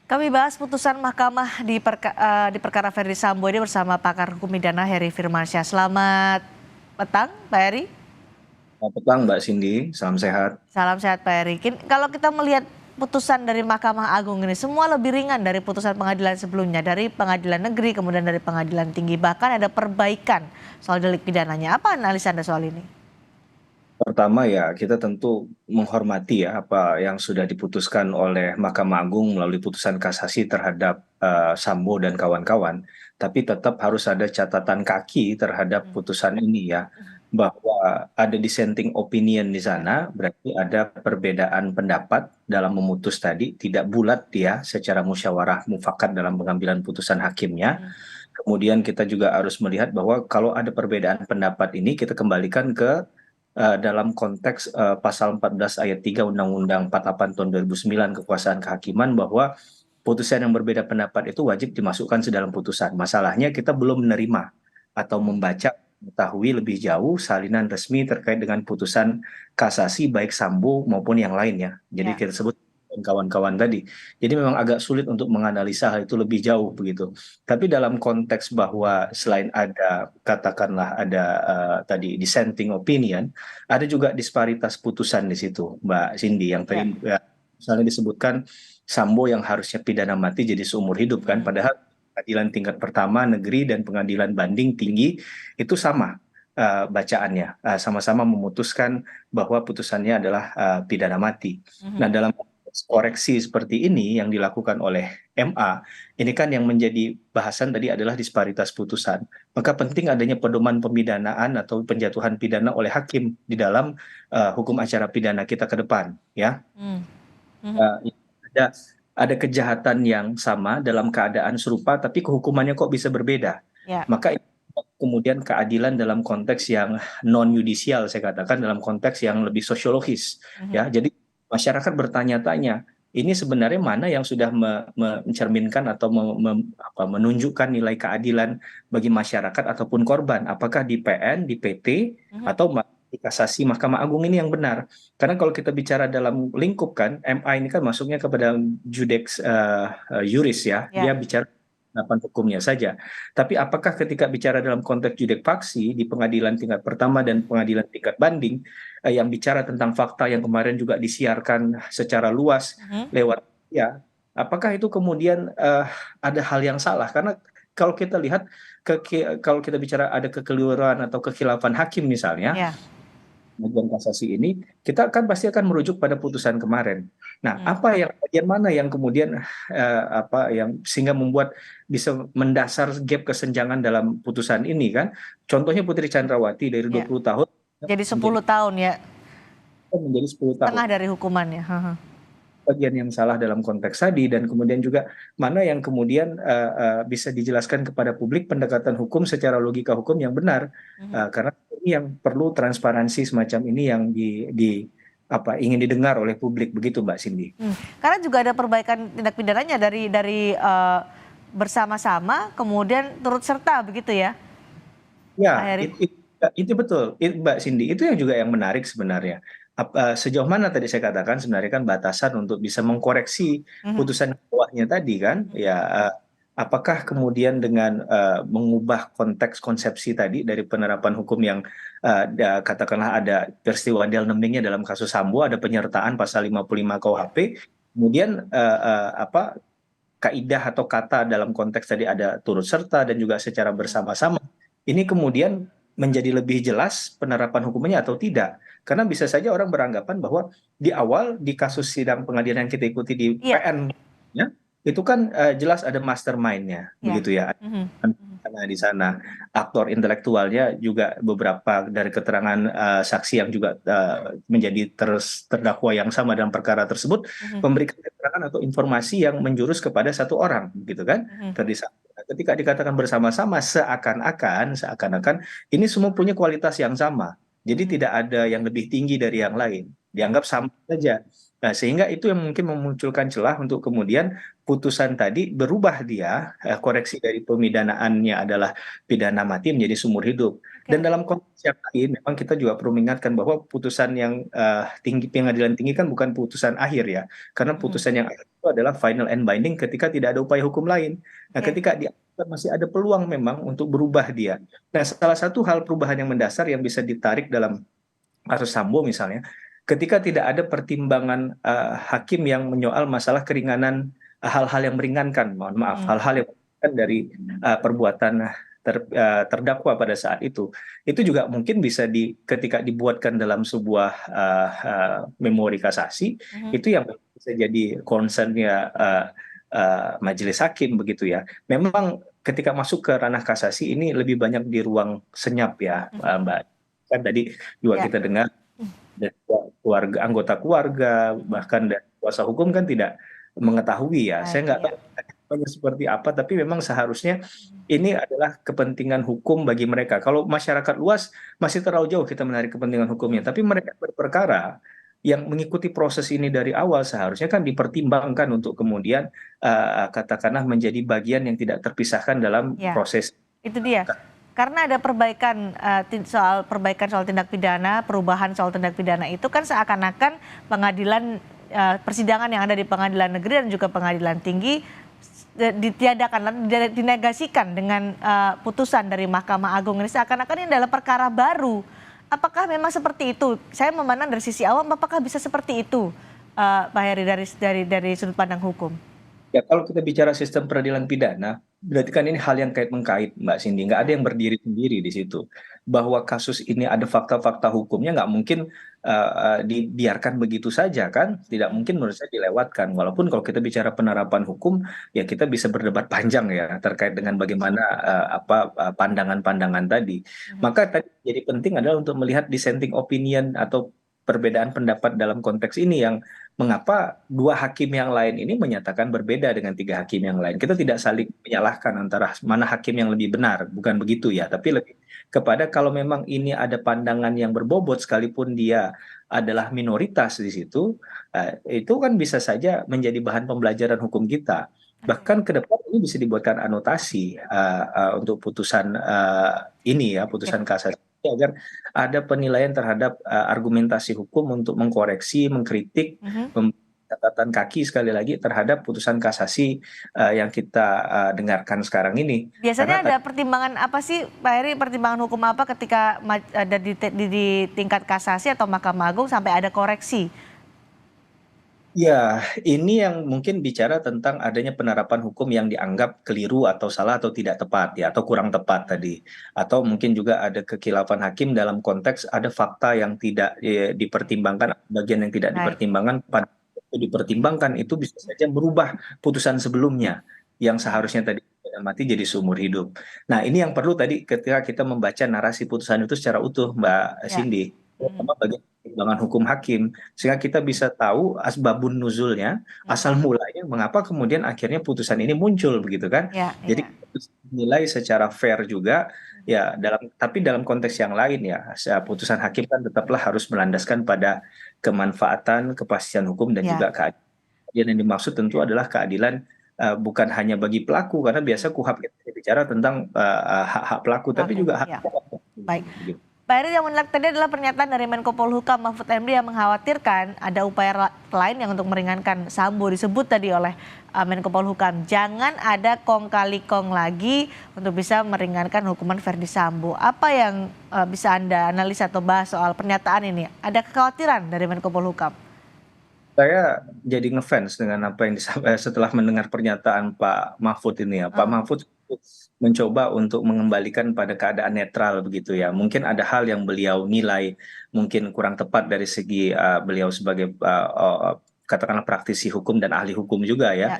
Kami bahas putusan mahkamah di perkara Ferdy Sambo ini bersama pakar hukum pidana Heri Firmansyah. Selamat petang, Pak Heri. Selamat petang Mbak Cindy, salam sehat. Salam sehat, Pak Heri. Kalau kita melihat putusan dari Mahkamah Agung ini, semua lebih ringan dari putusan pengadilan sebelumnya, dari pengadilan negeri, kemudian dari pengadilan tinggi. Bahkan ada perbaikan soal delik pidananya. Apa analisa Anda soal ini? Pertama ya kita tentu menghormati ya apa yang sudah diputuskan oleh Mahkamah Agung melalui putusan kasasi terhadap Sambo dan kawan-kawan. Tapi tetap harus ada catatan kaki terhadap putusan ini ya, bahwa ada dissenting opinion di Ya. sana, berarti ada perbedaan pendapat dalam memutus tadi, tidak bulat dia secara musyawarah mufakat dalam pengambilan putusan hakimnya. Kemudian kita juga harus melihat bahwa kalau ada perbedaan pendapat ini kita kembalikan ke dalam konteks pasal 14 ayat 3 Undang-Undang 48 tahun 2009 kekuasaan kehakiman, bahwa putusan yang berbeda pendapat itu wajib dimasukkan ke dalam putusan. Masalahnya kita belum menerima atau membaca mengetahui lebih jauh salinan resmi terkait dengan putusan kasasi baik Sambo maupun yang lainnya. Jadi Ya. kita sebut kawan-kawan tadi. Jadi memang agak sulit untuk menganalisa hal itu lebih jauh begitu. Tapi dalam konteks bahwa selain ada katakanlah ada tadi dissenting opinion, ada juga disparitas putusan di situ, Mbak Cindy, yang tadi Ya. ya, misalnya disebutkan Sambo yang harusnya pidana mati jadi seumur hidup kan, padahal pengadilan tingkat pertama negeri dan pengadilan banding tinggi itu sama bacaannya, sama-sama memutuskan bahwa putusannya adalah pidana mati. Nah, dalam konteks koreksi seperti ini yang dilakukan oleh MA, ini kan yang menjadi bahasan tadi adalah disparitas putusan. Maka penting adanya pedoman pemidanaan atau penjatuhan pidana oleh hakim di dalam hukum acara pidana kita ke depan, ya. Hmm. Mhm. Eh, ada kejahatan yang sama dalam keadaan serupa, tapi kehukumannya kok bisa berbeda. Ya. Maka itu kemudian keadilan dalam konteks yang non yudisial, saya katakan dalam konteks yang lebih sosiologis, Mhm. ya. Jadi masyarakat bertanya-tanya, ini sebenarnya mana yang sudah mencerminkan atau menunjukkan nilai keadilan bagi masyarakat ataupun korban? Apakah di PN, di PT, Mhm. atau di kasasi Mahkamah Agung ini yang benar? Karena kalau kita bicara dalam lingkup kan, MA ini kan masuknya kepada judex juris ya, dia Ya. bicara penerapan hukumnya saja. Tapi apakah ketika bicara dalam konteks judek faksi di pengadilan tingkat pertama dan pengadilan tingkat banding, yang bicara tentang fakta yang kemarin juga disiarkan secara luas Mhm. lewat ya, apakah itu kemudian ada hal yang salah? Karena kalau kita lihat kalau kita bicara ada kekeliruan atau kekhilafan hakim misalnya, Ya. pengajuan kasasi ini, kita kan pasti akan merujuk pada putusan kemarin. Nah, Mhm. apa yang bagian mana yang kemudian apa yang sehingga membuat bisa mendasar gap kesenjangan dalam putusan ini kan? Contohnya Putri Chandrawati dari Ya. 20 tahun Jadi menjadi 10 tahun ya, 10 tahun. tengah dari hukumannya. Heeh. Bagian yang salah dalam konteks tadi, dan kemudian juga mana yang kemudian bisa dijelaskan kepada publik pendekatan hukum secara logika hukum yang benar. Mhm. Karena ini yang perlu transparansi semacam ini yang apa ingin didengar oleh publik begitu Mbak Cindy. Karena juga ada perbaikan tindak pidananya dari bersama-sama kemudian turut serta begitu ya, Pak Ya, Heri? itu betul, Mbak Cindy. Itu yang juga yang menarik sebenarnya. Sejauh mana tadi saya katakan sebenarnya kan batasan untuk bisa mengkoreksi Mhm. putusan bawahnya tadi kan, ya. Apakah kemudian dengan mengubah konteks konsepsi tadi dari penerapan hukum yang katakanlah ada peristiwa Delnemingnya dalam kasus Sambo, ada penyertaan pasal 55 Ya. KUHP, kemudian apa kaidah atau kata dalam konteks tadi ada turut serta dan juga secara Mhm. bersama-sama. Ini kemudian menjadi lebih jelas penerapan hukumnya atau tidak. Karena bisa saja orang beranggapan bahwa di awal di kasus sidang pengadilan yang kita ikuti di Iya. PN, ya, itu kan jelas ada mastermind-nya, Iya. begitu ya. Mhm. Mhm. Karena di sana aktor intelektualnya juga beberapa dari keterangan saksi yang juga menjadi terdakwa yang sama dalam perkara tersebut Mhm. memberikan keterangan atau informasi yang menjurus kepada satu orang, gitu kan? Mhm. Verdi Sambo. Nah, ketika dikatakan bersama-sama, seakan-akan ini semua punya kualitas yang sama. Jadi Mhm. tidak ada yang lebih tinggi dari yang lain. Dianggap sama saja. Nah, sehingga itu yang mungkin memunculkan celah untuk kemudian putusan tadi berubah dia, koreksi dari pemidanaannya adalah pidana mati menjadi seumur hidup. Dan dalam konteks yang lain, memang kita juga perlu mengingatkan bahwa putusan yang tinggi, pengadilan tinggi kan bukan putusan akhir ya, karena Mhm. putusan yang akhir itu adalah final and binding ketika tidak ada upaya hukum lain. Nah, Oke. ketika masih ada peluang memang untuk berubah dia. Nah, salah satu hal perubahan yang mendasar yang bisa ditarik dalam kasus Sambo misalnya, ketika tidak ada pertimbangan hakim yang menyoal masalah keringanan hal-hal yang meringankan, mohon maaf, Mhm. hal-hal yang meringankan dari perbuatan terdakwa pada saat itu juga mungkin bisa ketika dibuatkan dalam sebuah memori kasasi, Mhm. itu yang bisa jadi concernnya majelis hakim begitu ya. Memang ketika masuk ke ranah kasasi ini lebih banyak di ruang senyap ya, Mhm. Mbak. Kan tadi juga Ya. kita dengar dari keluarga, anggota keluarga, Mhm. bahkan dari kuasa hukum kan tidak mengetahui ya. Saya Baik, nggak ya. tahu mekanismenya seperti apa, tapi memang seharusnya ini adalah kepentingan hukum bagi mereka. Kalau masyarakat luas masih terlalu jauh kita menarik kepentingan hukumnya, Mhm. tapi mereka berperkara yang mengikuti proses ini dari awal seharusnya kan dipertimbangkan untuk kemudian katakanlah menjadi bagian yang tidak terpisahkan dalam Ya, proses. itu dia. Karena ada perbaikan soal tindak pidana, perubahan soal tindak pidana itu kan seakan-akan pengadilan persidangan yang ada di pengadilan negeri dan juga pengadilan tinggi ditiadakan, dinegasikan dengan putusan dari Mahkamah Agung ini seakan-akan ini adalah perkara baru. Apakah memang seperti itu? Saya memandang dari sisi awam, apakah bisa seperti itu, Pak Heri dari sudut pandang hukum? Ya, kalau kita bicara sistem peradilan pidana, berarti kan ini hal yang kait mengkait, Mbak Cindy. Nggak ada Ya. yang berdiri sendiri di situ. Bahwa kasus ini ada fakta-fakta hukumnya, nggak mungkin dibiarkan begitu saja, kan? Tidak Mhm. mungkin menurut saya dilewatkan. Walaupun kalau kita bicara penerapan hukum, ya kita bisa berdebat panjang ya terkait dengan bagaimana pandangan-pandangan tadi. Mhm. Maka tadi jadi penting adalah untuk melihat dissenting opinion atau perbedaan pendapat dalam konteks ini yang mengapa dua hakim yang lain ini menyatakan berbeda dengan tiga hakim yang lain. Kita tidak saling menyalahkan antara mana hakim yang lebih benar, bukan begitu ya, tapi lebih kepada kalau memang ini ada pandangan yang berbobot sekalipun dia adalah minoritas di situ, itu kan bisa saja menjadi bahan pembelajaran hukum kita. Oke. Bahkan ke depan ini bisa dibuatkan anotasi untuk putusan ini ya, Oke. putusan kasasi agar ada penilaian terhadap argumentasi hukum untuk mengkoreksi, mengkritik, Mhm. catatan kaki sekali lagi terhadap putusan kasasi yang kita dengarkan sekarang ini. Karena Biasanya ada pertimbangan apa sih, Pak Heri, pertimbangan hukum apa ketika ada di tingkat kasasi atau Mahkamah Agung sampai ada koreksi? ya, ini yang mungkin bicara tentang adanya penerapan hukum yang dianggap keliru atau salah atau tidak tepat ya, atau kurang tepat tadi. Atau mungkin juga ada kekhilafan hakim dalam konteks ada fakta yang tidak dipertimbangkan, bagian yang tidak Baik. dipertimbangkan, pada waktu dipertimbangkan itu bisa saja merubah putusan sebelumnya yang Mhm. seharusnya tadi pidana mati jadi seumur hidup. Nah, ini yang perlu tadi ketika kita membaca narasi putusan itu secara utuh, Mbak Ya. Cindy. Mhm. Terutama bagi pertimbangan hukum hakim sehingga kita bisa tahu asbabun nuzulnya, Mhm. asal mulanya mengapa kemudian akhirnya putusan ini muncul begitu kan. Ya, Jadi ya. kita bisa nilai secara fair juga ya tapi dalam konteks yang lain ya putusan hakim kan tetaplah harus melandaskan pada kemanfaatan, kepastian hukum dan Ya. juga keadilan. Yang dimaksud tentu adalah keadilan bukan hanya bagi pelaku karena biasa KUHP kita bicara tentang hak-hak pelaku tapi Pelaku, juga hak ya. korban. Baik. Begitu. Pak Heri, yang menarik tadi adalah pernyataan dari Menko Polhukam Mahfud MD yang mengkhawatirkan ada upaya lain yang untuk meringankan Sambo, disebut tadi oleh Menko Polhukam. Jangan ada kong kali kong lagi untuk bisa meringankan hukuman Verdi Sambo. Apa yang bisa Anda analisa atau bahas soal pernyataan ini? Ada kekhawatiran dari Menko Polhukam? Saya jadi ngefans dengan apa yang disampaikan setelah mendengar pernyataan Pak Mahfud ini ya. Pak Oh, Mahfud mencoba untuk mengembalikan pada keadaan netral begitu ya. Mungkin ada hal yang beliau nilai mungkin kurang tepat dari segi beliau sebagai katakanlah praktisi hukum dan ahli hukum juga ya. ya.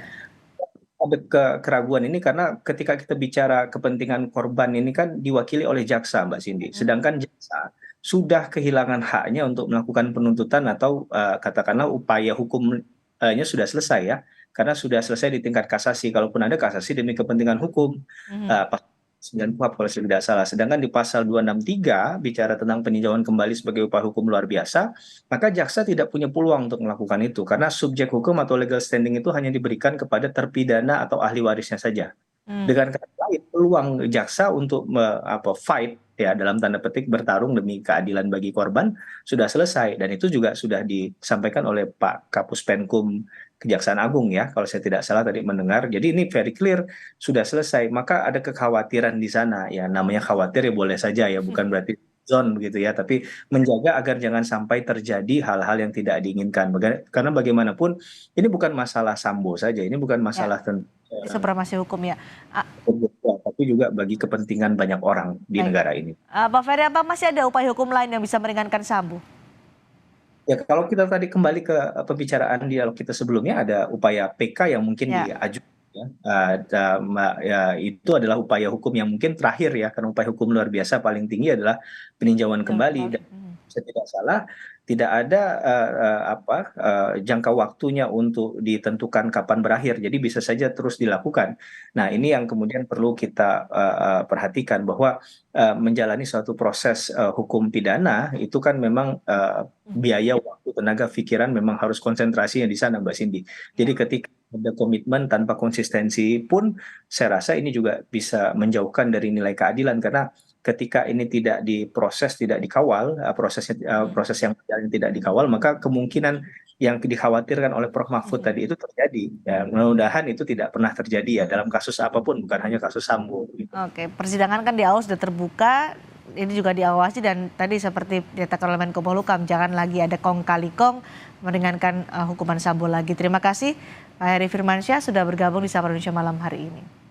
Ada keraguan ini karena ketika kita bicara kepentingan korban ini kan diwakili oleh jaksa, Mbak Cindy. Mhm. Sedangkan jaksa sudah kehilangan haknya untuk melakukan penuntutan atau katakanlah upaya hukumnya sudah selesai ya. Karena sudah selesai di tingkat kasasi. Kalaupun ada kasasi demi kepentingan hukum, Mhm. pasal 9 KUHP kalau saya tidak salah. Sedangkan di pasal 263 bicara tentang peninjauan kembali sebagai upaya hukum luar biasa, maka jaksa tidak punya peluang untuk melakukan itu karena subjek hukum atau legal standing itu hanya diberikan kepada terpidana atau ahli warisnya saja. Hmm. Dengan kata lain, peluang jaksa untuk fight ya dalam tanda petik bertarung demi keadilan bagi korban sudah selesai, dan itu juga sudah disampaikan oleh Pak Kapus Penkum Kejaksaan Agung ya, kalau saya tidak salah tadi mendengar. Jadi ini very clear sudah selesai. Maka ada kekhawatiran di sana ya, namanya khawatir ya boleh saja ya, bukan berarti zone begitu ya, tapi menjaga agar jangan sampai terjadi hal-hal yang tidak diinginkan. Karena bagaimanapun ini bukan masalah Sambo saja, ini bukan Ya, masalah tentang supremasi hukum ya. Ah, tapi juga bagi kepentingan banyak orang di baik. negara ini. Pak Ferry, apa masih ada upaya hukum lain yang bisa meringankan Sambo? Ya, kalau kita tadi kembali ke pembicaraan dialog kita sebelumnya, ada upaya PK yang mungkin Ya. diajukan ya. Ya, itu adalah upaya hukum yang mungkin terakhir ya, karena upaya hukum luar biasa paling tinggi adalah peninjauan kembali. Dan saya tidak salah, tidak ada jangka waktunya untuk ditentukan kapan berakhir, jadi bisa saja terus dilakukan. Nah, ini yang kemudian perlu kita perhatikan, bahwa menjalani suatu proses hukum pidana itu kan memang biaya, waktu, tenaga, pikiran memang harus konsentrasinya di sana, Mbak Cindy. Jadi ketika ada komitmen tanpa konsistensi pun, saya rasa ini juga bisa menjauhkan dari nilai keadilan, karena ketika ini tidak diproses, tidak dikawal, proses yang berjalan tidak dikawal, maka kemungkinan yang dikhawatirkan oleh Prof. Mahfud tadi itu terjadi. Ya, mudah-mudahan itu tidak pernah terjadi ya dalam kasus apapun, bukan hanya kasus Sambo. Oke, persidangan kan di awal sudah terbuka, ini juga diawasi, dan tadi seperti dinyatakan oleh Menko Polhukam, jangan lagi ada kong kali kong meringankan hukuman Sambo lagi. Terima kasih Pak Heri Firmansyah sudah bergabung di Sapa Indonesia malam hari ini.